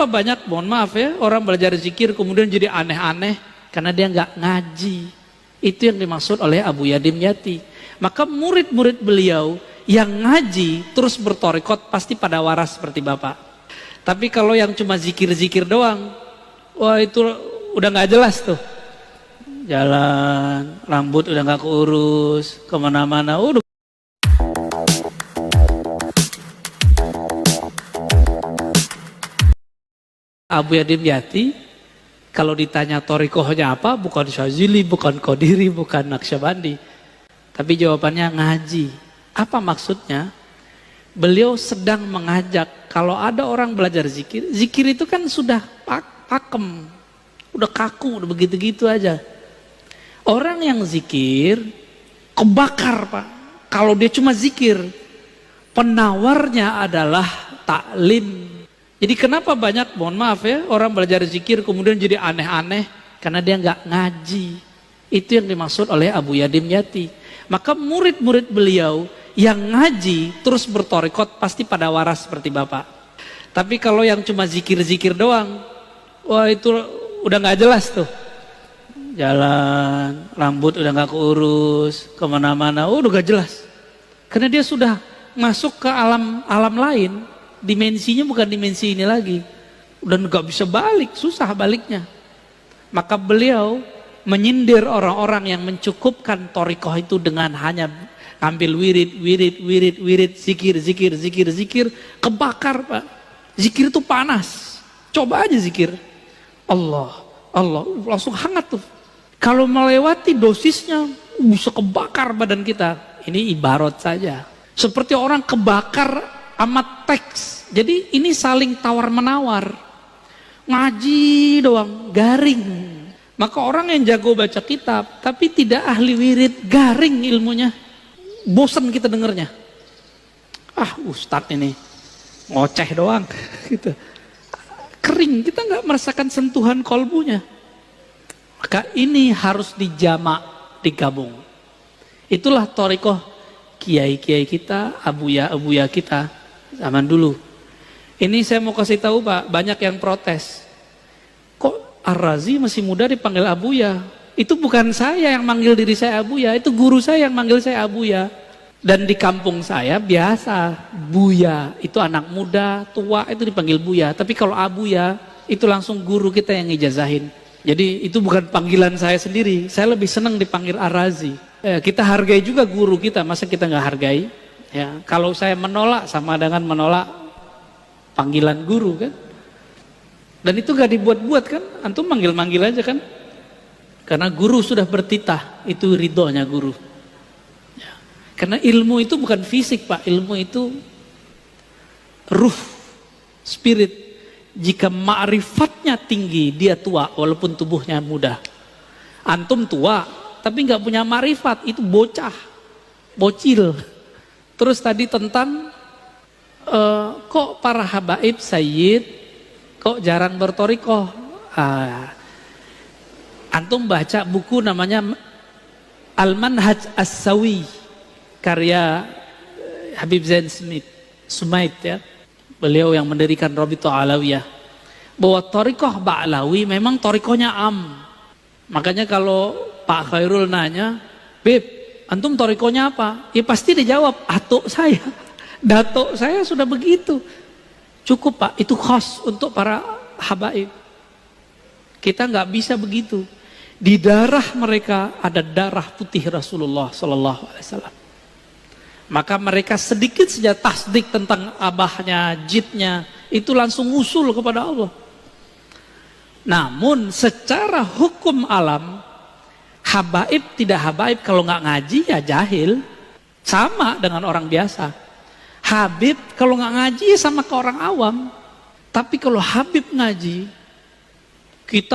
kenapa banyak, mohon maaf ya, orang belajar zikir kemudian jadi aneh-aneh? Karena dia nggak ngaji. Itu yang dimaksud oleh Abu Yadim Yati. Maka murid-murid beliau yang ngaji terus bertorikot pasti pada waras seperti Bapak. Tapi kalau yang cuma zikir-zikir doang, wah itu udah nggak jelas tuh. Jalan, rambut udah nggak keurus, kemana-mana udah. Abu Yadim Yati kalau ditanya torikohnya apa, bukan Syazili, bukan Qadiri, bukan Naqsyabandi, tapi jawabannya ngaji. Apa maksudnya? Beliau sedang mengajak kalau ada orang belajar zikir, zikir itu kan sudah pakem, udah kaku, udah begitu-gitu aja. Orang yang zikir kebakar Pak. Kalau dia cuma zikir, penawarnya adalah taklim. Jadi kenapa banyak, mohon maaf ya, orang belajar zikir kemudian jadi aneh-aneh? Karena dia nggak ngaji. Itu yang dimaksud oleh Abu Yadim Yati. Maka murid-murid beliau yang ngaji terus bertorikot pasti pada waras seperti Bapak. Tapi kalau yang cuma zikir-zikir doang, wah itu udah nggak jelas tuh. Jalan, rambut udah nggak keurus, kemana-mana udah nggak jelas. Karena dia sudah masuk ke alam lain. Dimensinya bukan dimensi ini lagi, udah nggak bisa balik, susah baliknya. Maka beliau menyindir orang-orang yang mencukupkan torikoh itu dengan hanya ambil wirid, zikir, kebakar Pak. Zikir itu panas, coba aja zikir, Allah, langsung hangat tuh. Kalau melewati dosisnya bisa kebakar badan kita. Ini ibarat saja, seperti orang kebakar amat teks. Jadi ini saling tawar menawar. Ngaji doang garing. Maka orang yang jago baca kitab tapi tidak ahli wirid, garing ilmunya, bosan kita dengernya. Ustadz ini ngoceh doang gitu. Kering, kita nggak merasakan sentuhan kolbunya. Maka ini harus dijamak, digabung. Itulah thariqah kiai-kiai kita, abuya kita zaman dulu. Ini saya mau kasih tahu Pak, banyak yang protes. Kok Ar-Razi masih muda dipanggil abuya? Itu bukan saya yang manggil diri saya abuya, itu guru saya yang manggil saya abuya. Dan di kampung saya biasa buya, itu anak muda, tua itu dipanggil buya. Tapi kalau abuya, itu langsung guru kita yang ngijazahin. Jadi itu bukan panggilan saya sendiri, saya lebih senang dipanggil Ar-Razi. Kita hargai juga guru kita, masa kita nggak hargai? Ya, kalau saya menolak sama dengan menolak panggilan guru kan. Dan itu gak dibuat-buat kan, antum manggil-manggil aja kan. Karena guru sudah bertitah, itu ridhonya guru. Ya. Karena ilmu itu bukan fisik Pak, ilmu itu ruh, spirit. Jika ma'rifatnya tinggi, dia tua walaupun tubuhnya muda. Antum tua, tapi gak punya ma'rifat, itu bocah, bocil. Terus tadi tentang kok para habaib sayyid kok jarang bertorikoh. Antum baca buku namanya Al-Manhaj As-Sawi karya Habib Zain Sumait ya. Beliau yang mendirikan Rabithah Alawiyah. Bahwa torikoh Ba'lawi memang torikohnya am. Makanya kalau Pak Khairul nanya, Beb, antum torikohnya apa? Ya pasti dijawab, atuk saya, datuk saya sudah begitu. Cukup Pak, itu khas untuk para habaib. Kita nggak bisa begitu. Di darah mereka ada darah putih Rasulullah Sallallahu Alaihi Wasallam. Maka mereka sedikit saja tasdik tentang abahnya, jidnya, itu langsung usul kepada Allah. Namun secara hukum alam, habaib tidak habaib kalau nggak ngaji ya jahil, sama dengan orang biasa. Habib kalau nggak ngaji ya sama ke orang awam. Tapi kalau Habib ngaji, kita